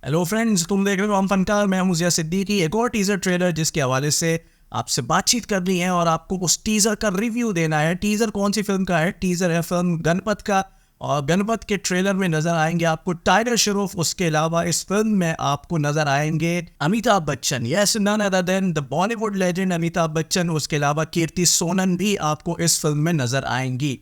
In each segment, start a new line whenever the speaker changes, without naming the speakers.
Hello friends, तुम देख रहे हो हम फनकार। मैं हूं जिया सिद्दीकी। एक और टीजर ट्रेलर जिसके हवाले से आपसे बातचीत करनी है और आपको उस टीजर का रिव्यू देना है। टीजर कौन सी फिल्म का है? टीजर है फिल्म गणपत का। और गणपत के ट्रेलर में नजर आएंगे आपको टाइगर श्रॉफ। उसके अलावा इस फिल्म में आपको नजर आएंगे Amitabh Bachchan, yes, none other than the Bollywood legend Amitabh Bachchan. उसके अलावा कीर्ति सोनन भी आपको इस फिल्म में नजर आएंगी।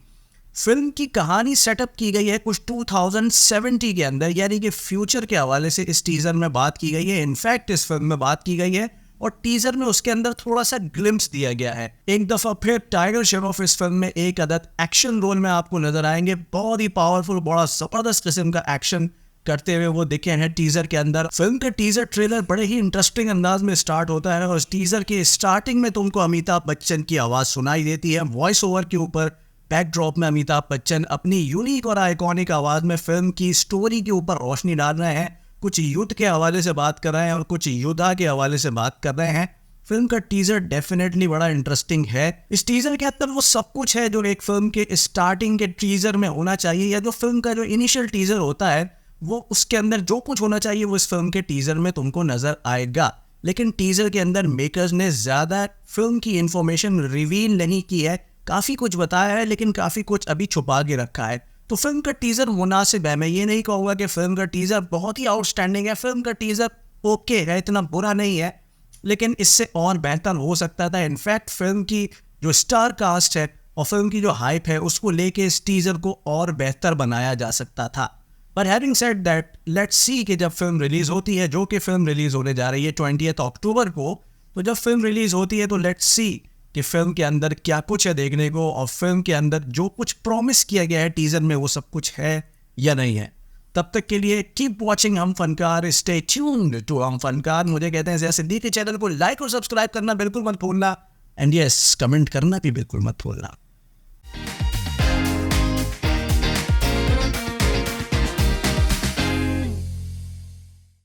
फिल्म की कहानी सेटअप की गई है कुछ 2070 के अंदर, यानी कि फ्यूचर के हवाले से इस टीजर में बात की गई है। इनफैक्ट इस फिल्म में बात की गई है और टीजर में उसके अंदर थोड़ा सा ग्लिम्स दिया गया है। एक दफा फिर टाइगर श्रॉफ इस फिल्म में एक अदद एक्शन रोल में आपको नजर आएंगे। बहुत ही पावरफुल, बड़ा जबरदस्त किस्म का एक्शन करते हुए वो दिखे हैं टीजर के अंदर। फिल्म का टीजर ट्रेलर बड़े ही इंटरेस्टिंग अंदाज में स्टार्ट होता है और इस टीजर के स्टार्टिंग में तुमको अमिताभ बच्चन की आवाज सुनाई देती है। वॉइस ओवर के ऊपर बैकड्रॉप में अमिताभ बच्चन अपनी यूनिक और आइकॉनिक आवाज में फिल्म की स्टोरी के ऊपर रोशनी डाल रहे हैं। कुछ युद्ध के हवाले से बात कर रहे हैं और कुछ योद्धा के हवाले से बात कर रहे हैं। फिल्म का टीजर डेफिनेटली बड़ा इंटरेस्टिंग है। इस टीजर के अंदर वो सब कुछ है जो एक फिल्म के स्टार्टिंग के टीजर में होना चाहिए, या जो फिल्म का जो इनिशियल टीजर होता है वो उसके अंदर जो कुछ होना चाहिए वो इस फिल्म के टीजर में तुमको नजर आएगा। लेकिन टीजर के अंदर मेकर्स ने ज्यादा फिल्म की इंफॉर्मेशन रिवील नहीं की है। काफ़ी कुछ बताया है लेकिन काफ़ी कुछ अभी छुपा के रखा है। तो फिल्म का टीज़र मुनासिब है। मैं ये नहीं कहूँगा कि फिल्म का टीज़र बहुत ही आउटस्टैंडिंग है। फिल्म का टीज़र ओके है, इतना बुरा नहीं है, लेकिन इससे और बेहतर हो सकता था। इनफैक्ट फिल्म की जो स्टार कास्ट है और फिल्म की जो हाइप है उसको लेके इस टीज़र को और बेहतर बनाया जा सकता था। पर having said that, let's see कि जब फिल्म रिलीज़ होती है, जो कि फिल्म रिलीज़ होने जा रही है 20 अक्टूबर को, तो जब फिल्म रिलीज़ होती है तो लेट्स सी कि फिल्म के अंदर क्या कुछ है देखने को, और फिल्म के अंदर जो कुछ प्रॉमिस किया गया है टीजर में वो सब कुछ है या नहीं है। तब तक के लिए कीप वॉचिंग हम फनकार, स्टे ट्यून्ड टू हम फनकार। मुझे कहते हैं जैसे सिद्दीकी, चैनल को लाइक और सब्सक्राइब करना बिल्कुल मत भूलना, एंड यस, कमेंट करना भी बिल्कुल मत भूलना।